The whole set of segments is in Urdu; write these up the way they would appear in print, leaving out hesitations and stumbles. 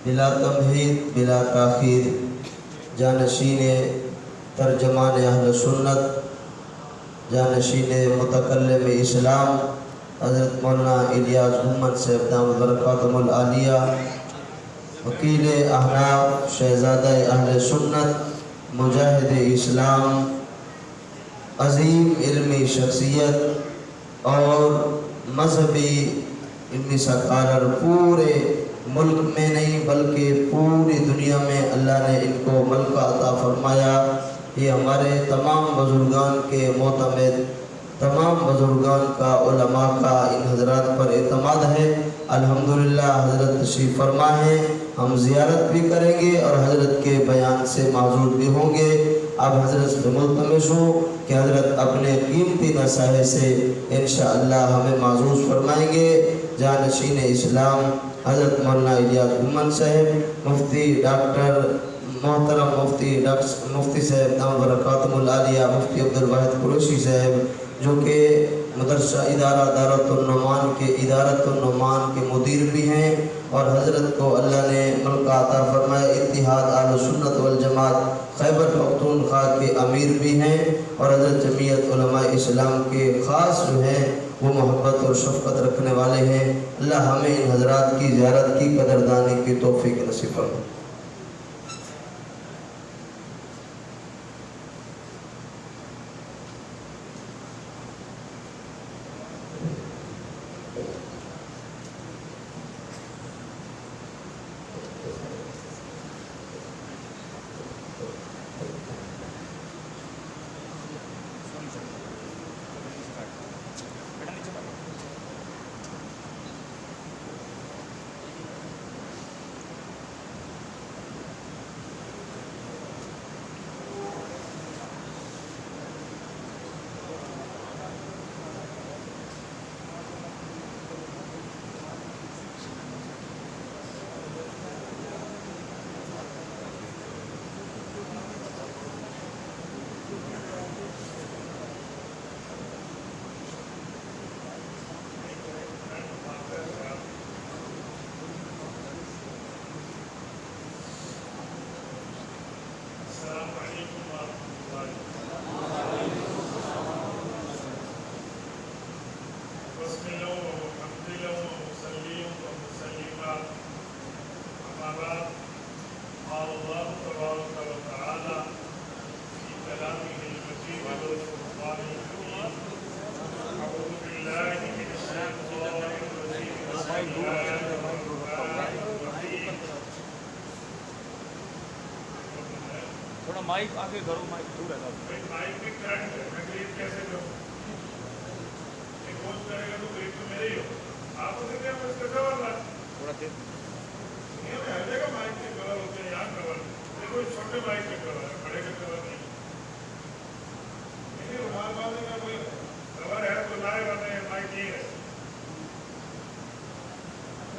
بلا تمہید بلا تاخیر جانشین ترجمان اہل سنت، جانشین متکلم اسلام حضرت مولانا الیاس محمد صاحب دامت برکاتہم العالیہ، وکیل احناف شہزادہ اہل سنت مجاہد اسلام، عظیم علمی شخصیت اور مذہبی علمی سکالر، پورے ملک میں نہیں بلکہ پوری دنیا میں اللہ نے ان کو ملکہ عطا فرمایا۔ یہ ہمارے تمام بزرگان کے معتمد، تمام بزرگان کا، علماء کا ان حضرات پر اعتماد ہے۔ الحمدللہ حضرت تشریف فرما ہے، ہم زیارت بھی کریں گے اور حضرت کے بیان سے معذور بھی ہوں گے۔ اب حضرت سے ملتمس ہوں کہ حضرت اپنے قیمتی نصائح سے انشاءاللہ ہمیں معزوز فرمائیں گے۔ جانشین اسلام حضرت مولانا الیاس محمد صاحب، مفتی ڈاکٹر محترم مفتی صاحب دامت برکاتہم العالیہ، مفتی عبدالواحد قریشی صاحب جو کہ مدرسہ ادارہ ادارت النعمان کے مدیر بھی ہیں، اور حضرت کو اللہ نے ملکہ عطا فرمایا اتحاد اہل سنت والجماعت خیبر پختونخوا کے امیر بھی ہیں، اور حضرت جمعیت علماء اسلام کے خاص جو ہیں وہ محبت اور شفقت رکھنے والے ہیں۔ اللہ ہمیں ان حضرات کی زیارت کی قدردانی کی توفیق نصیب فرمائے۔ تھوڑا مائک آگے کرو، مائک دور ہے مائک بھی کرنٹ ہے، میں گریب کیسے کروں؟ ایک ہوش کرے گا تو گریب تو میرے ہی ہو، آپ اسے کیا اس کا کور لا تھوڑا دیر نہیں ہمیں ہر جگہ مائک کے کور ہوتے ہیں، یہاں کور دیکھو چھوٹے مائک کے کور ہے، بڑے کے کور نہیں۔ لیکن رومال باندھنے کا کوئی کور ہے تو لائے والا ہے، مائک یہ ہے۔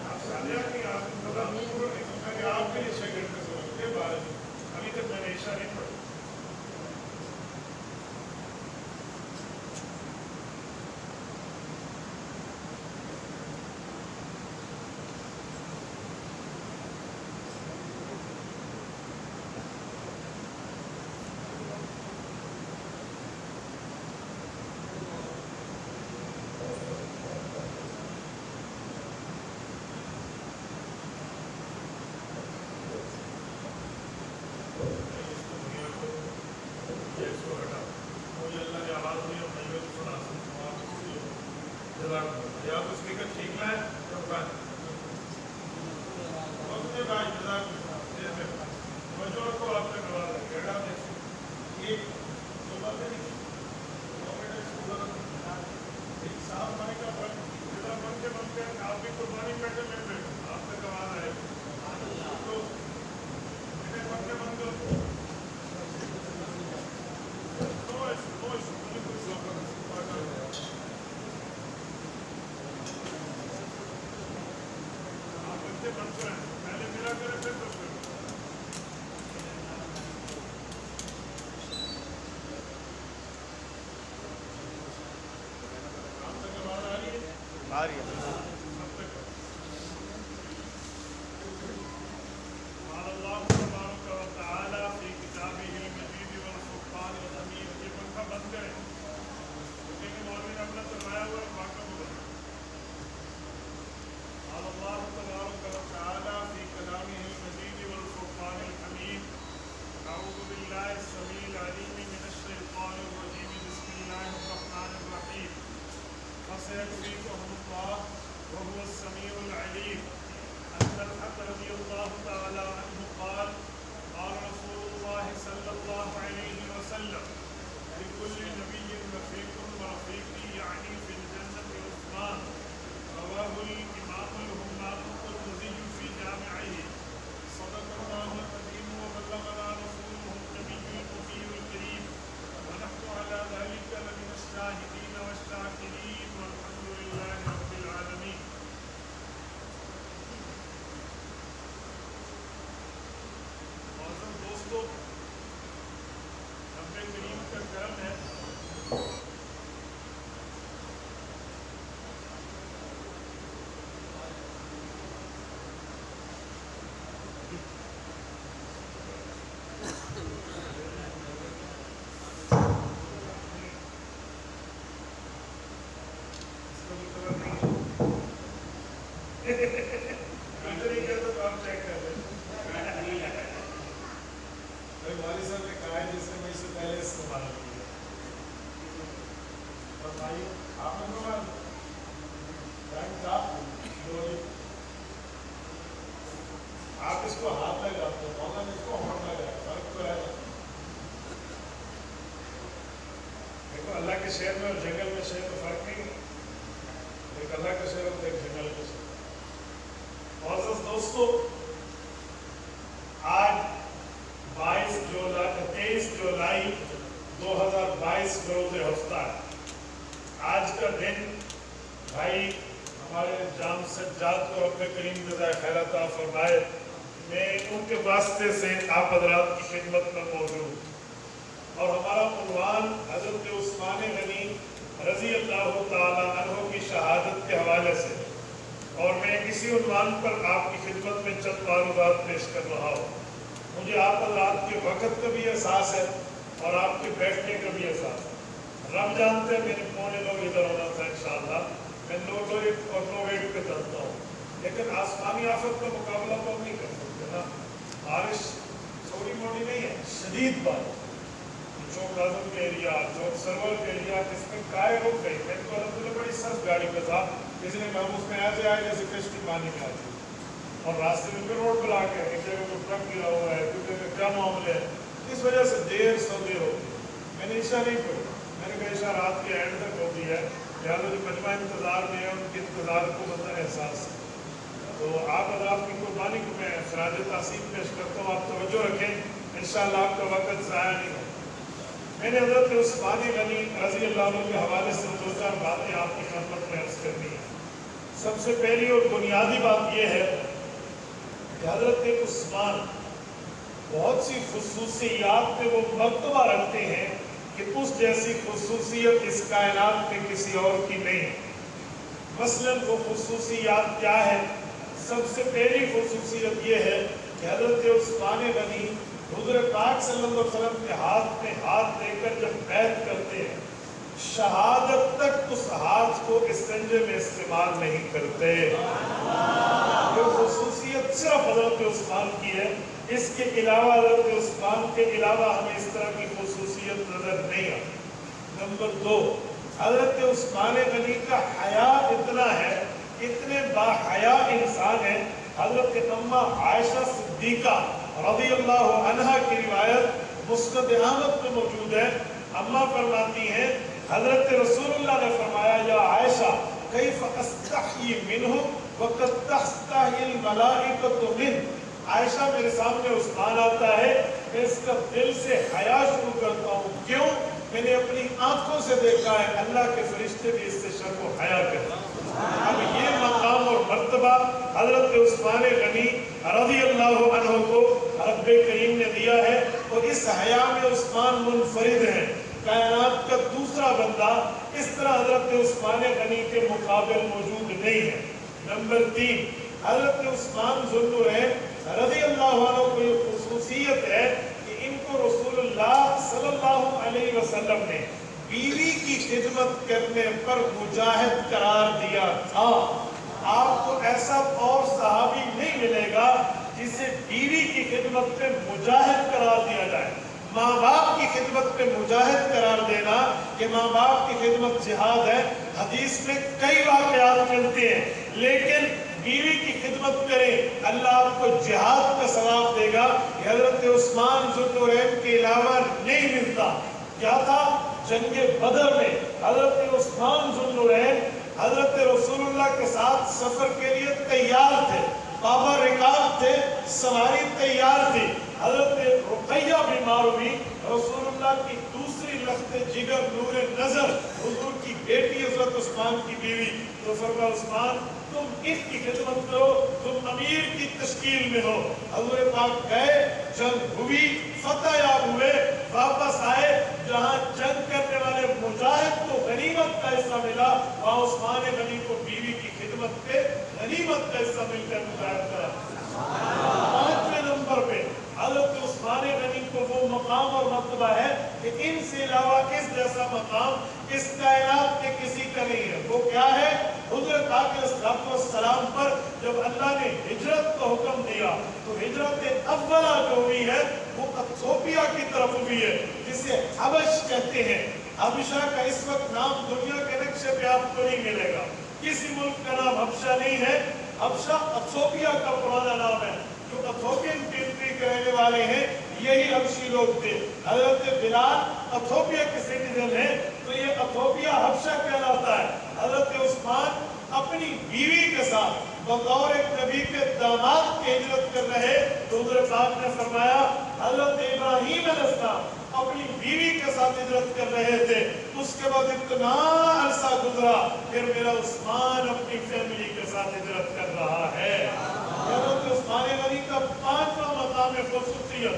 آپ سادیا کی آپ کو پتا کہ آپ کے لیے شیکر کے سمجھ کے بارے میں ابھی تک میں نے عشاء نہیں پڑھی۔ آ رہی ہے۔ آپ اس کو ہاتھ لگاتے ہیں، مولانا اس کو ہاتھ لگائے، فرق تو ہے نا۔ دیکھو اللہ کے شہر میں اور جنگل میں شہر میں فرق نہیں ہے، ایک اللہ کا شہر ہوتا ہے، ایک جنگل کا شہر۔ معزز دوستو، آج 23 جولائی 2022 روز ہفتہ ہے۔ آج کا دن بھائی ہمارے جام سجاد کو اپنے کریم جزائے خیر عطا فرمائے، میں ان کے واسطے سے آپ حضرات کی خدمت میں موجود ہوں، اور ہمارا عنوان حضرت عثمان غنی رضی اللہ تعالی عنہ کی شہادت کے حوالے سے، اور میں اسی عنوان پر آپ کی خدمت میں چند معلومات پیش کر رہا ہوں۔ مجھے آپ حضرات کے وقت کا بھی احساس ہے اور آپ کے بیٹھنے کا بھی احساس ہے۔ رب جانتے ہیں میرے پونے لوگ ادھر ہونا تھا انشاءاللہ، میں 9:08 اور 9:08 پہ چلتا ہوں، لیکن آسمانی آفت کا مقابلہ تو نہیں کر سکتے نا۔ بارش تھوڑی موٹی نہیں ہے، شدید بارش، چوک اعظم کے ایریا، چوک سرور کے ایریا، جس میں کائے رک گئی۔ میں تو الحمدللہ بڑی سخت گاڑی پہ تھا، کسی نے محمود میں ایسے آئے جیسے کشتی پانی میں آتی، اور راستے میں پھر روڈ بلاک ہے، ایک جگہ پر ٹرک گرا ہوا ہے، دوسرے میں کیا معاملے ہے، اس وجہ سے دیر ہوتی۔ میں نے عشاء نہیں پڑھی، میں نے کہا عشاء رات کے اینڈ تک ہوتی ہے، لہٰذا جو مجمع انتظار میں ہے ان کے انتظار کو بندہ احساس ہے۔ تو آپ حضرات کی قربانی کو میں خراج تحسین پیش کرتا ہوں، آپ توجہ رکھیں، انشاءاللہ آپ کا وقت ضائع نہیں ہو۔ میں نے حضرت عثمان غنی رضی اللہ عنہ کے حوالے سے 2-4 باتیں آپ کی خدمت میں عرض کرنی ہیں۔ سب سے پہلی اور بنیادی بات یہ ہے کہ حضرت عثمان بہت سی خصوصیات پہ وہ مرتبہ رکھتے ہیں کہ اس جیسی خصوصیت اس کائنات میں کسی اور کی نہیں ہے۔ مثلاً وہ خصوصیات کیا ہے؟ سب سے پہلی خصوصیت یہ ہے کہ حضرت عثمان غنی حضور پاک صلی اللہ علیہ وسلم کے ہاتھ میں ہاتھ دے کر جب بیعت کرتے ہیں، شہادت تک اس ہاتھ کو استنجے میں استعمال نہیں کرتے۔ یہ خصوصیت صرف حضرت عثمان کی ہے، اس کے علاوہ حضرت عثمان کے علاوہ ہمیں اس طرح کی خصوصیت نظر نہیں آتی۔ نمبر 2، حضرت عثمان غنی کا حیا اتنا ہے، اتنے باحیا انسان ہے۔ حضرت اماں عائشہ صدیقہ رضی اللہ عنہا کی روایت مسند احمد میں موجود ہے۔ اماں فرماتی ہیں حضرت رسول اللہ نے فرمایا، یا عائشہ کیف استحیی منہ وقد تستحی الملائکۃ منہ۔ عائشہ میرے سامنے عثمان آتا ہے، میں اس کا دل سے حیا شروع کرتا ہوں، کیوں؟ میں نے اپنی آنکھوں سے دیکھا ہے اللہ کے فرشتے بھی اس سے شرم و حیا کرتے ہیں۔ اب یہ مقام اور مرتبہ حضرت عثمان غنی رضی اللہ عنہ کو رب کریم نے دیا ہے، اور اس حیا میں عثمان منفرد ہیں۔ کائنات کا دوسرا بندہ اس طرح حضرت عثمان غنی کے مقابل موجود نہیں ہے۔ نمبر 3، حضرت عثمان ذو النورین رضی اللہ عنہ کو یہ خصوصیت ہے کہ ان کو رسول اللہ صلی اللہ علیہ وسلم نے بیوی کی خدمت کرنے پر مجاہد قرار دیا تھا۔ آپ کو ایسا اور صحابی نہیں ملے گا جسے بیوی کی خدمت پہ مجاہد قرار دیا جائے۔ ماں باپ کی خدمت پہ مجاہد قرار دینا کہ ماں باپ کی خدمت جہاد ہے، حدیث میں کئی واقعات ملتے ہیں، لیکن بیوی کی خدمت کریں اللہ آپ کو جہاد کا ثواب دے گا۔ یہ حضرت عثمان ذو النورین کے علاوہ نہیں ملتا۔ کیا تھا؟ جنگ بدر میں حضرت عثمان ذو النورین حضرت رسول اللہ کے ساتھ سفر کے لیے تیار تھے، بابا رکاب تھے، سواری تیار تھی۔ حضرت رقیہ بیمار ہوئی، رسول اللہ کی دوسری لخت جگر نور نظر حضور کی بیٹی حضرت عثمان کی بیوی، تو فرمایا عثمان تم ان کی خدمت کرو، تم امیر کی تشکیل میں ہو۔ حضور پاک گئے، جنگ ہوئی، فتح یاب ہوئے، واپس آئے، جہاں جنگ کرنے والے مجاہد کو غنیمت کا حصہ ملا، وہاں عثمان غنی کو بیوی کی خدمت پہ غنیمت کا حصہ مل کر مجاہد کرا۔ 5ویں نمبر پہ حضرت عثمان غنی کو وہ مقام اور مرتبہ ہے کہ ان سے علاوہ اس جیسا مقام اس کائنات میں کسی کا نہیں ہے۔ وہ کیا ہے؟ حضور پاک علیہ السلام پر جب اللہ نے ہجرت کا حکم دیا تو ہجرت اولہ جو ہوئی ہے وہ ایتھوپیا کی طرف ہوئی ہے، جسے حبش کہتے ہیں۔ حبشہ کا اس وقت نام دنیا کے نقشے پہ آپ کو نہیں ملے گا، کسی ملک کا نام حبشہ نہیں ہے، حبشہ ایتھوپیا کا پرانا نام ہے، جو ایتھوپین کنٹری کے رہنے والے ہیں، یہی حبشی لوگ تھے. حضرت بلال ایتھوپیا کے سٹیزن ہیں تو یہ ایتھوپیا حبشہ کہلاتا ہے. حضرت عثمان اپنی بیوی کے ساتھ بطور ایک نبی کے داماد کے ہجرت کر رہے تو حضور پاک نے فرمایا حضرت ابراہیم علیہ السلام اپنی بیوی کے ساتھ ہجرت کر رہے تھے. اس کے بعد اتنا عرصہ گزرا پھر میرا عثمان اپنی فیملی کے ساتھ ہجرت کر رہا ہے. حضرت عثمان غنی کا 5واں مقام خصوصیت.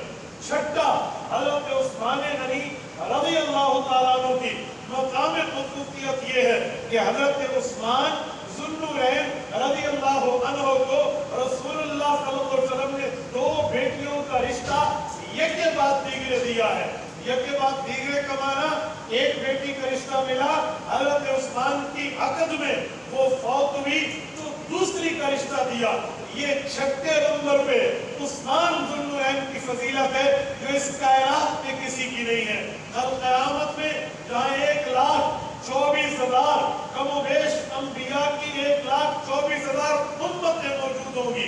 چھٹا حضرت عثمان غنی رضی اللہ تعالیٰ عنہ کی مقام خصوصیت یہ ہے کہ حضرت عثمان ذوالنورین رضی اللہ عنہ کو رسول اللہ صلی اللہ علیہ وسلم نے 2 بیٹیوں کا رشتہ یکے بعد دیگرے دیا ہے. یکے بعد دیگرے کا معنی ایک بیٹی کا رشتہ ملا حضرت عثمان کی عقد میں وہ فوت ہوئی تو دوسری کا رشتہ دیا. یہ 6 نمبر پہ عثمان ذوالنورین کی فضیلت ہے جو اس کائنات میں کسی کی نہیں ہے. کل قیامت میں جہاں 1,24,000 کم و بیش انبیاء کی 1,24,000 امتیں موجود ہوں گی.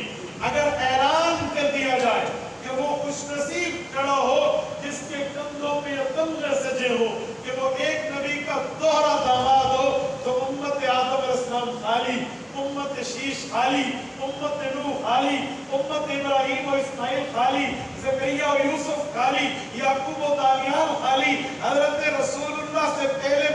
اگر اعلان کر دیا جائے کہ وہ خوش نصیب کھڑا ہو جس کے کندھوں پہ تمغے سجے ہو کہ وہ ایک نبی کا دوہرا داماد ہو تو امت آدم علیہ السلام خالی، امت شیش خالی، امت نوح خالی، امت ابراہیم و اسماعیل خالی، زکریا و یوسف خالی، یعقوب و دانیال خالی. حضرت رسول اللہ سے پہلے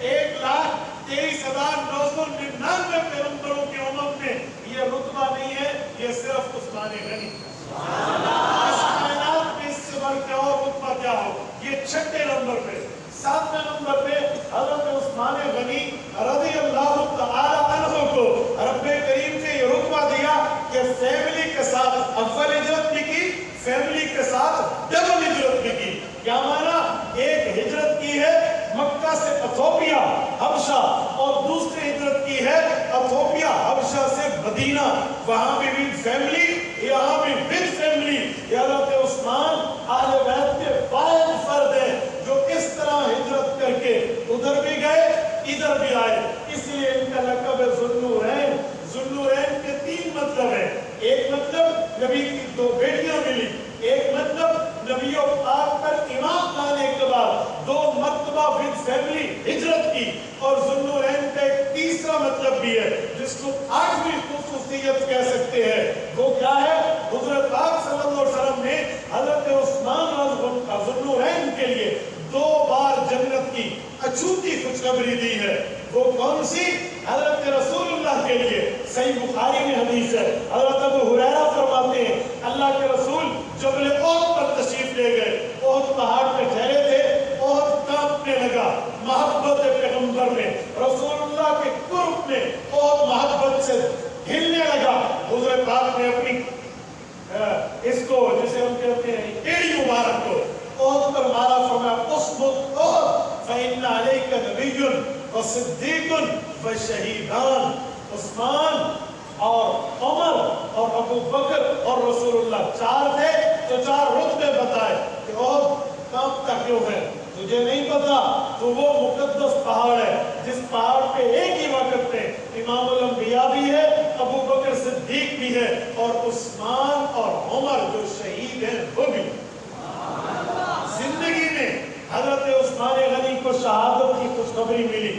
1,23,999 پیغمبروں کے امم میں یہ رتبہ نہیں ہے. یہ صرف عثمان غنی. اس کائنات میں اس سے بڑھ کے اور رتبہ کیا ہو. یہ 6 نمبر پہ. 7 نمبر پہ حضرت عثمان غنی رضی اللہ تعالی عنہ کو رب کریم نے یہ رتبہ دیا کہ فیملی کے ساتھ اول ہجرت بھی کی، فیملی کے ساتھ ڈبل ہجرت بھی کی. کیا معنی؟ ایک ہجرت کی ہے مکہ سے ایتھوپیا حبشہ اور دوسری ہجرت کی ہے ایتھوپیا حبشہ سے مدینہ. وہاں بھی فیملی، یہاں بھی ود فیملی. حضرت عثمان اہل بیت کے واحد فرد ہیں جو اس طرح ہجرت کر کے ادھر بھی گئے ادھر بھی آئے. اس لیے ان کا لقب ہے ذوالنورین. ذوالنورین کے 3 مطلب ہیں. ایک مطلب نبی کی 2 بیٹیاں ملی، ایک مطلب نبیوں پاک پر ایمان لانے کے بعد 2 مرتبہ ود فیملی ہجرت کی. اور ذوالنورین کا ایک تیسرا مطلب بھی ہے جس کو 8ویں خصوصیت کہہ سکتے ہیں. وہ کیا ہے؟ حضور پاک صلی اللہ علیہ وسلم نے حضرت عثمان ذوالنورین کے لیے 2 بار جنت کی اچھوتی خوشخبری دی ہے. وہ کون سی؟ حضرت رسول اللہ کے لیے صحیح بخاری میں حدیث ہے. حضرت ابو ہریرہ فرماتے ہیں اللہ کے رسول جبل احد پر تشریف لے گئے. احد پہاڑ پہ ٹھہرے تھے، احد کانپنے لگا محبت پیغمبر میں، رسول اللہ کے قرب میں احد محبت سے ہلنے لگا. حضور پاک نے اپنی اس کو جسے ہم کہتے ہیں ایڑی مبارک کو احد پر مارا. فرمایا اثبت احد فإن عليك نبي وصديق وشهيدان. عثمان اور عمر اور ابو بکر اور رسول اللہ 4 تھے تو 4 رتبے بتائے کہ احد کانپتا کیوں ہے. تجھے نہیں پتا تو وہ مقدس پہاڑ ہے جس پہاڑ پہ ایک ہی وقت میں امام الانبیاء بھی ہے، ابو بکر صدیق بھی ہے اور عثمان اور عمر جو شہید ہیں وہ بھی. زندگی میں حضرت عثمان غنی کو شہادت کی خوشخبری ملی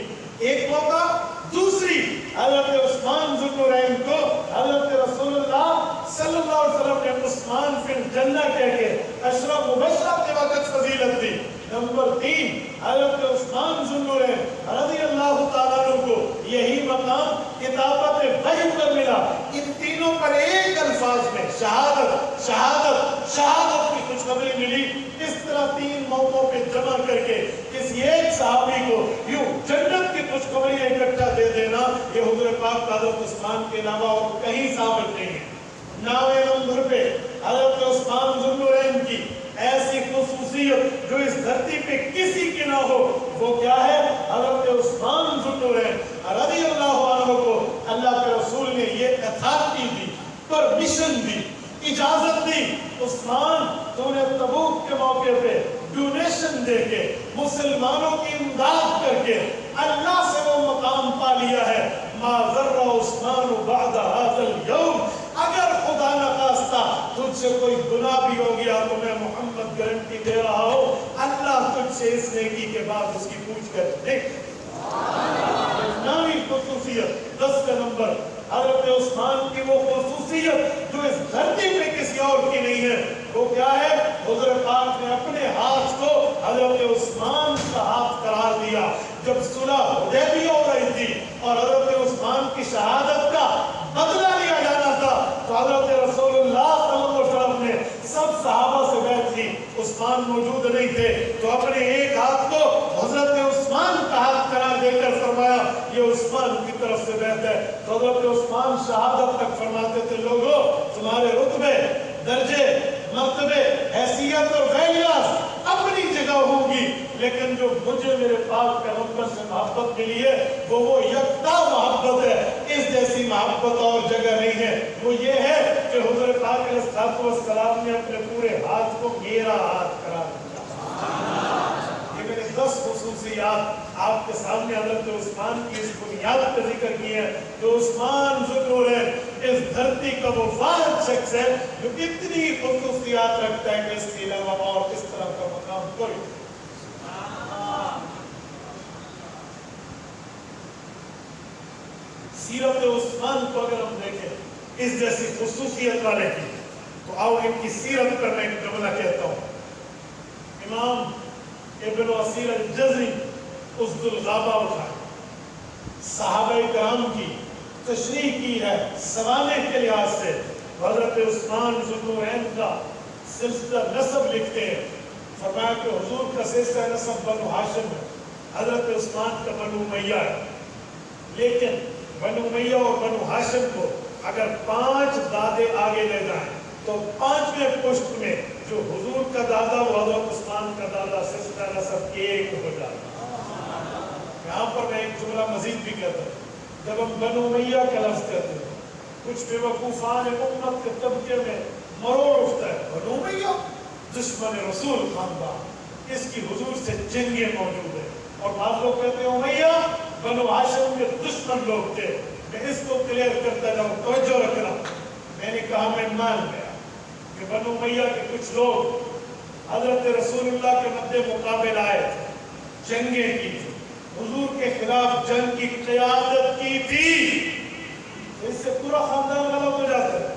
ایک موقع. دوسری حضرت عثمان ذوالنورین کو حضرت رسول اللہ صلی اللہ علیہ وسلم نے عثمان فی الجنہ کہہ کے عشرہ مبشرہ کے وقت فضیلت دی. نمبر 3 حضرت عثمان ذوالنورین رضی اللہ تعالیٰ عنہ کو یہی مقام کتابت وحی پر ملا. ان تینوں پر ایک الفاظ میں شہادت شہادت شہادت کی خوشخبری ملی. اس طرح 3 موقعوں پہ جمع کر کے کسی ایک صحابی کو یوں جنت کی خوشخبری اکٹھا دے دینا یہ حضور پاک حضرت عثمان کے علاوہ اور کہیں ثابت نہیں ہے. 9ویں نمبر پہ حضرت عثمان ذوالنورین کی ایسی خصوصیت جو اس دھرتی پہ کسی کی نہ ہو وہ کیا ہے؟ حضرت عثمان ذوالنورین رضی اللہ عنہ کو اللہ کے رسول نے یہ اتھارٹی دی، پرمیشن دی، اجازت دی. عثمان تو نے تبوک کے موقع پہ ڈونیشن دے کے مسلمانوں کی امداد کر کے اللہ سے وہ مقام پا لیا ہے. ما ذر عثمان بعد هذا اليوم. اگر خدا نخواستہ تجھ سے کوئی گناہ بھی ہو گیا تو میں محمد گارنٹی دے رہا ہوں اللہ تجھ سے اس نیکی کے بعد اس کی پوچھ کر دیکھ. نامی خصوصیت 10 کا نمبر حضرت عثمان کی وہ خصوصیت جو اس دھرتی پہ کسی اور کی نہیں ہے. وہ کیا ہے؟ حضور پاک نے اپنے ہاتھ کو حضرت عثمان کا ہاتھ قرار دیا. جب صلح حدیبیہ ہو رہی تھی اور حضرت عثمان کی شہادت کا بدلہ لیا جانا تھا تو حضرت رسول اللہ صلی اللہ علیہ وسلم نے سب صحابہ سے بیعت کی. عثمان موجود نہیں تھے تو اپنے ایک ہاتھ کو حضرت عثمان کا ہاتھ قرار دے کر فرمایا یہ عثمان کی طرف سے بیعت ہے. تو حضرت عثمان شہادت تک فرماتے تھے لوگوں تمہارے رتبے درجے مرتبے حیثیت اور ویلیاز اپنی جگہ ہوں گی لیکن جو مجھے میرے پاک پیغمبر سے محبت ملی ہے وہ یکتا محبت ہے. اس جیسی محبت اور جگہ نہیں ہے. وہ یہ ہے کہ حضور پاک علیہ السلام نے اپنے پورے ہاتھ کو میرا ہاتھ قرار دیا. یہ میں نے 10 خصوصیات آپ کے سامنے حضرت عثمان کی اس بنیاد پہ ذکر کی ہے. تو عثمان ضرور ہے اس دھرتی کا وہ واحد شخص ہے جو اتنی خصوصیات رکھتا ہے کہ اس کے علاوہ اور اس طرح کا مقام کوئی. سیرت عثمان کو اگر ہم دیکھیں اس جیسی خصوصیت والے کی تو آؤ ان کی سیرت پر میں ایک جملہ کہتا ہوں. امام ابن اسیر الجزری اسد الغابہ اٹھائے صحابہ کرام کی تشریح کی ہے سوانے کے لحاظ سے. حضرت عثمان ذوالنورین کا سلسلہ نسب لکھتے ہیں. فرمایا کہ حضور کا سلسلہ نسب بنو ہاشم ہے. حضرت عثمان کا بنو امیہ ہے. لیکن بنو امیہ اور بنو ہاشم کو اگر 5 دادے آگے لے جائیں تو 5ویں پشت میں جو حضور کا دادا وہ حضرت عثمان کا دادا سلسلہ نسب ایک ہو جاتا. یہاں پر میں ایک جملہ مزید بھی کہتا ہوں. جب ہم بنو امیہ کا لفظ کہتے ہیں کچھ بے وقوفان امت کے طبقے میں مروڑ اٹھتا ہے. بنو امیہ دشمن رسول خاندان اس کی حضور سے جنگیں موجود ہیں. اور بعض لوگ کہتے ہیں امیہ بنو ہاشم کے دشمن لوگ تھے. میں اس کو کلیئر کرتا جاؤں توجہ رکھنا. میں نے کہا میں مان گیا کہ بنو امیہ کے کچھ لوگ حضرت رسول اللہ کے مد مقابل آئے تھے جنگیں کی تھی حضور کے خلاف جنگ کی قیادت کی تھی. اس سے پورا خاندان غلط ہو جاتا ہے.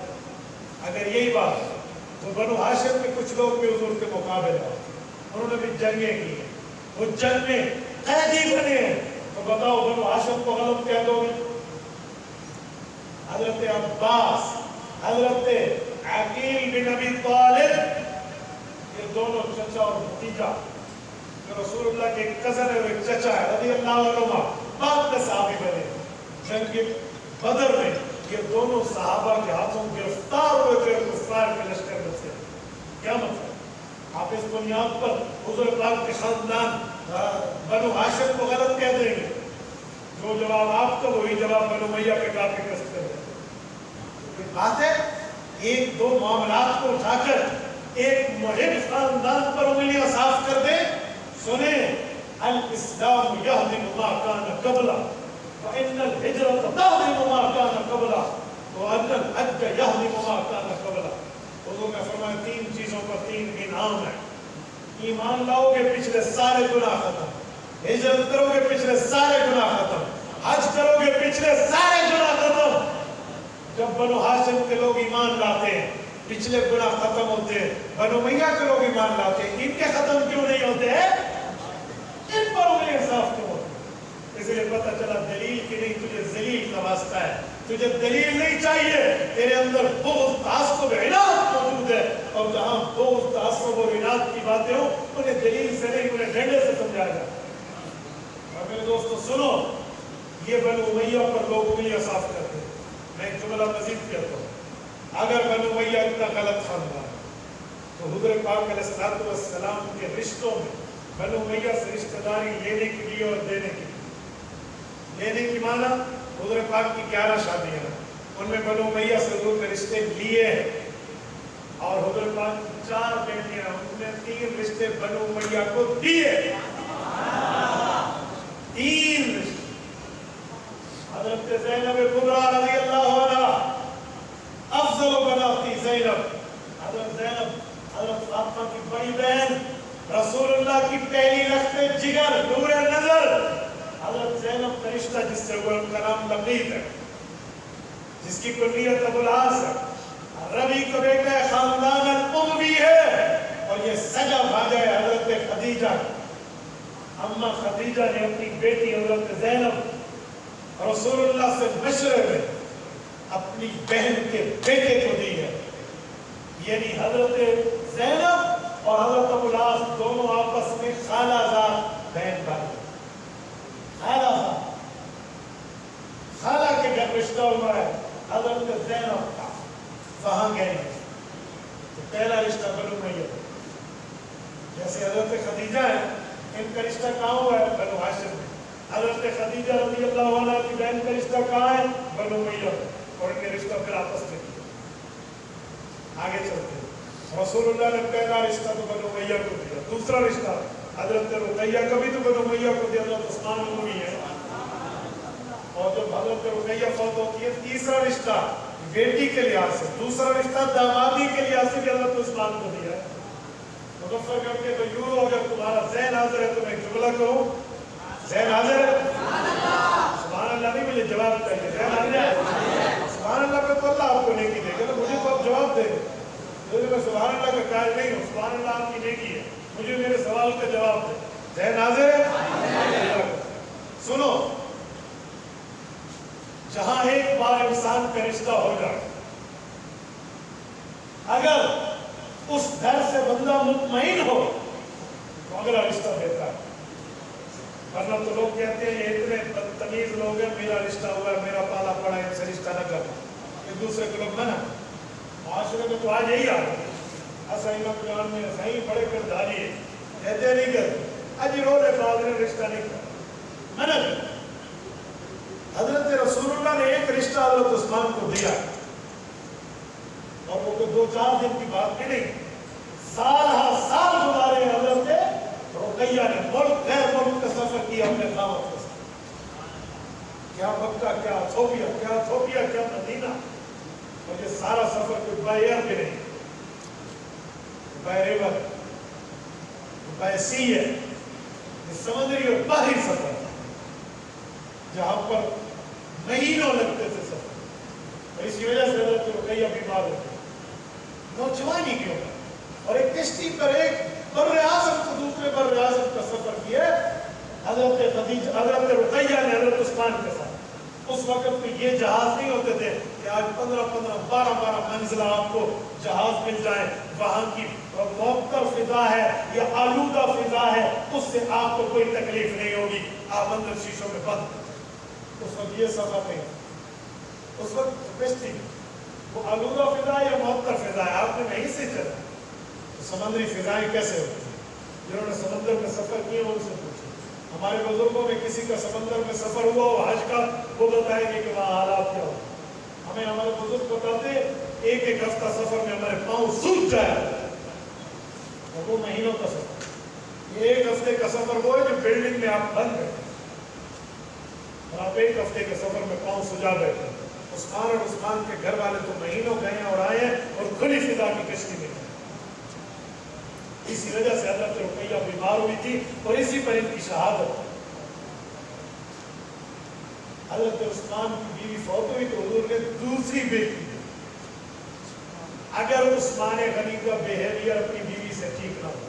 اگر یہی بات تو بنو ہاشم کے کچھ لوگ بھی حضور کے مقابل آئے انہوں نے بھی جنگیں کی وہ جنگ میں قیدی بنے ہیں. تو بتاؤ بنو ہاشم کو غلط کہہ دو گے؟ حضرت عباس حضرت عقیل بن ابی طالب یہ دونوں چچا اور بھتیجا جو رسول اللہ کے ایک کزن ہے وہ ایک چچا ہے رضی اللہ عنہ بعد میں صحابی بنے. جنگ بدر میں یہ دونوں صحابہ کے ہاتھوں گرفتار ہوئے تھے کفار کے لشکر میں سے. کیا مطلب؟ آپ اس بنیاد پر حضور پاک کے خاندان بنو ہاشم کو غلط کہہ دیں گے. جو جواب آپ کا وہی جواب بنو امیہ کے کافی کر سکتے ہیں. بات ہے ایک دو معاملات کو اٹھا کر ایک محب خاندان پر انگلیاں صاف کر دیں. سنیں الاسلام یہدم ما کان قبلہ وان الہجرۃ تہدم ما کان قبلہ وان الحج یہدم ما کان قبلہ. حضور نے فرمایا 3 چیزوں کا 3 انعام ہے. ایمان لاؤ گے پچھلے سارے گناہ ختم. ہجرت کرو گے پچھلے سارے گناہ ختم. حج کرو گے پچھلے سارے گناہ ختم. جب بنو ہاشم کے لوگ ایمان لاتے ہیں پچھلے گناہ ختم ہوتے ہیں. بنو امیہ کے لوگ ایمان لاتے ہیں ان کے ختم کیوں نہیں ہوتے ہیں؟ ان پر انہیں انصاف کیوں ہوتے ہیں؟ اس لیے پتہ چلا دلیل کی نہیں تجھے ذلیل کا واسطہ ہے. تجھے دلیل نہیں چاہیے. تیرے اندر بغض تعصب عناد موجود ہے اور جہاں بغض تعصب اور عناد کی باتیں ہوں انہیں دلیل سے نہیں انہیں ڈنڈے سے سمجھایا جائے. اور میرے دوستو سنو یہ بنو امیہ پر لوگ انگلیاں صاف کرتے ہیں. میں ایک جملہ مزید کہتا ہوں. اگر بنو امیہ اتنا غلط خاندان تو حضور پاک علیہ السلام کے رشتوں میں بنو امیہ سے رشتہ داری لینے کے لیے اور دینے کے لیے. لینے کی معنی حضور پاک کی 11 شادیاں ہیں ان میں بنو امیہ سے حضور نے رشتے لیے ہیں اور حضور پاک کی 4 بیٹیاں ان میں 3 رشتے بنو امیہ کو دیے. 3 رشتے. حضرت زینب کبریٰ رضی اللہ عنہ افضل بناتی زینب فاطمہ کی بڑی بہن، رسول اللہ کی پہلی رخت جگر، نور نظر، حضرت زینب کا رشتہ جس سے ہوا، ان کا نام لبید ہے، جس کی کنیت ابو العاص ہے، ربی کا بیٹا ہے، خاندان اموی ہے، اور یہ سگا بھاجا ہے حضرت خدیجہ۔ اما خدیجہ نے اپنی بیٹی حضرت زینب رسول اللہ سے مشورے میں اپنی بہن کے بیٹے کو دی ہے، یعنی حضرت زینب اور حضرت ابو العاص دونوں آپس میں خالہ زاد بہن بھائی، خالہ زاد، خالہ کے گھر رشتہ ہوا ہے حضرت زینب کا، وہاں گئے ہیں۔ تو پہلا رشتہ بنو امیہ، جیسے حضرت خدیجہ ہے، ان کا رشتہ کہاں ہوا ہے؟ بنو ہاشم میں۔ حضرت خدیجہ رضی اللہ عنہ کی بہن کا رشتہ کہاں ہے؟ بنو امیہ، اور ان کے رشتہ پھر آپس میں کیا۔ آگے چلتے ہیں، رسول اللہ نے پہلا رشتہ تو بنو امیہ کو دیا، دوسرا رشتہ حضرت رقیہ کا بھی تو بنو امیہ کو دیا، حضرت عثمان غنی ہے، اور جب حضرت رقیہ فوت ہوتی ہے، تیسرا رشتہ بیٹی کے لحاظ سے، دوسرا رشتہ دامادی کے لحاظ سے بھی حضرت عثمان کو دیا ہے۔ مظفر کر کے تو یوں، اگر تمہارا ذہن حاضر ہے تو میں جملہ کہوں، ذہن حاضر ہے؟ سبحان اللہ نہیں، مجھے جواب چاہیے، ذہن حاضر ہے؟ سبحان اللہ پہ تو اللہ آپ کو نیکی دے گا، مجھے تو آپ جواب دے دیں، کیونکہ میں سبحان اللہ کا قائل نہیں ہوں، سبحان اللہ آپ کی نیکی ہے، مجھے میرے سوال کا جواب دے۔ ذہن حاضر ہے؟ سنو، جہاں ایک بار انسان کا رشتہ ہو جائے، اگر اس گھر سے بندہ مطمئن ہو تو اگلا رشتہ دیتا ہے، ورنہ تو لوگ کہتے ہیں یہ اتنے بدتمیز لوگ ہیں، میرا رشتہ ہوا ہے، میرا پالا پڑا ہے، ان سے رشتہ نہ کرنا، ایک دوسرے کو لوگ منع۔ معاشرے میں تو آج یہی آ رہا ہے، ایسا امام جان میں صحیح بڑے کرداری ہے، کہتے نہیں کرتے، اجی رولے فادر رشتہ نہیں کرتا، منع کرتا۔ حضرت رسول اللہ نے ایک رشتہ حضرت عثمان کو دیا، اور وہ تو 2-4 دن کی بات بھی نہیں، سال ہر سال گزارے حضرت رقیہ نے ملک غیر ملک کا سفر کیا اپنے خاوند کے ساتھ، کیا مکہ، کیا ایتھوپیا، کیا مدینہ، اور یہ سارا سفر کوئی بائی ایئر بھی نہیں، بائی ریور، بائی سی ہے، یہ سمندری اور بحری سفر ہے، جہاں پر مہینوں لگتے تھے سفر، اور اسی وجہ سے حضرت رقیہ بیمار ہوتے، نوجوانی کیوں ہے، اور ایک کشتی پر ایک بر اعظم کو دوسرے بر اعظم کا سفر کیا حضرت رقیہ نے حضرت عثمان کے ساتھ۔ اس وقت میں یہ جہاز نہیں ہوتے تھے کہ آج 15-15 12 منزلہ آپ کو جہاز مل جائے، وہاں کی معطر فضا ہے یا آلودہ فضا ہے، اس سے آپ کو کوئی تکلیف نہیں ہوگی، آپ اندر شیشوں میں بند۔ اس وقت یہ سفر نہیں، اس وقت کشتی وہ آلودہ فضا یا معطر فضا ہے، آپ نے نہیں سے چلا، سمندری فضائیں کیسے ہوتی ہیں؟ جنہوں نے سمندر میں سفر کیا ان سے پوچھیں، ہمارے بزرگوں میں کسی کا سمندر میں سفر ہوا ہو حج کا، وہ بتائیں گے کہ وہاں حالات کیا ہوتے ہیں۔ ہمیں ہمارے بزرگ بتاتے ایک ہفتہ سفر میں ہمارے پاؤں سوکھ جائے، اور وہ مہینوں کا سفر۔ یہ 1 ہفتے کا سفر وہ ہے جو بلڈنگ میں آپ بند ہیں، اور آپ 1 ہفتے کے سفر میں پاؤں سجا بیٹھے۔ عثمان اور عثمان کے گھر والے تو مہینوں گئے اور آئے ہیں، اور کھلی فضا کی کشتی میں گئے۔ اسی وجہ سے حضرت رقیہ بیمار ہوئی تھی، اور اسی پر ان کی شہادت۔ حضرت عثمان کی بیوی فوت ہوئی تو حضور نے دوسری بیٹی دی۔ اگر عثمان غنی کا بیہیویئر اپنی بیوی سے ٹھیک نہ ہو،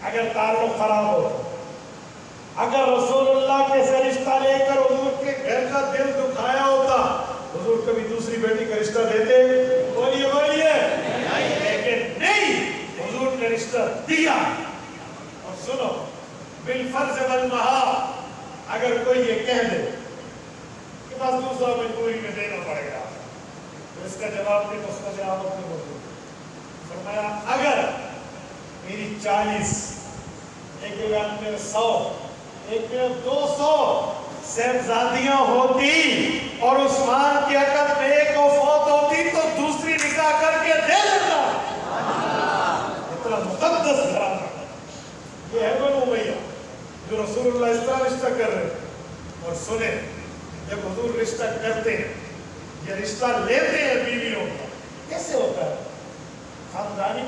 اگر تعلق خراب ہو، اگر رسول اللہ کے سے رشتہ لے کر حضور کے گھر کا دل دکھایا ہوتا، حضور کبھی دوسری بیٹی کا رشتہ دیتے؟ بولیے بولیے، لیکن نہیں، حضور نے رشتہ دیا۔ اور سنو، بالفرض والمحال، اگر کوئی یہ کہہ دے کہ بس دوسرا مجبوری میں دینا پڑے گا، تو اس کا جواب بھی مسند احمد میں موجود ہے۔ فرمایا اگر میری 40، ایک بیان میں 100، ایک میں 200 صاحبزادیاں ہوتی، اور عثمان کی عقد میں ایک کو فوت ہوتی، تو دوسری نکاح کر کے دے دیتا۔ اتنا مقدس گھرانہ یہ ہے بنو امیہ، جو رسول اللہ اس طرح رشتہ کر رہے ہیں۔ اور سنیں، جب حضور رشتہ کرتے ہیں یا رشتہ لیتے ہیں بیویوں کا، کیسے ہوتا ہے؟ خاندانی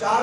4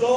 2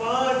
5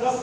10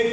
1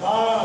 12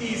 30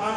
5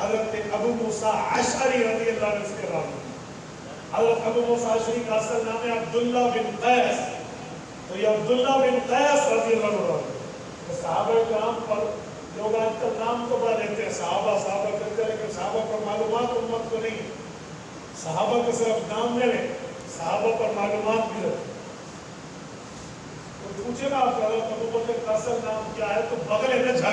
حضرت ابو موسیٰ اشعری رضی اللہ عنہ سے راوی حضرت ابو موسیٰ اشعری کا اصل نام ہے عبداللہ بن قیس تو یہ عبداللہ بن قیس رضی اللہ عنہ راوی صحابہ کرام پر لوگ آج کل نام تو بڑا لیتے ہیں صحابہ صحابہ کرتے ہیں لیکن صحابہ پر معلومات امت کو نہیں صحابہ کا صرف نام لے لیں صحابہ پر معلومات بھی رکھیں تو پوچھے گا آپ حضرت ابو بکر کا اصل نام کیا ہے تو بغل میں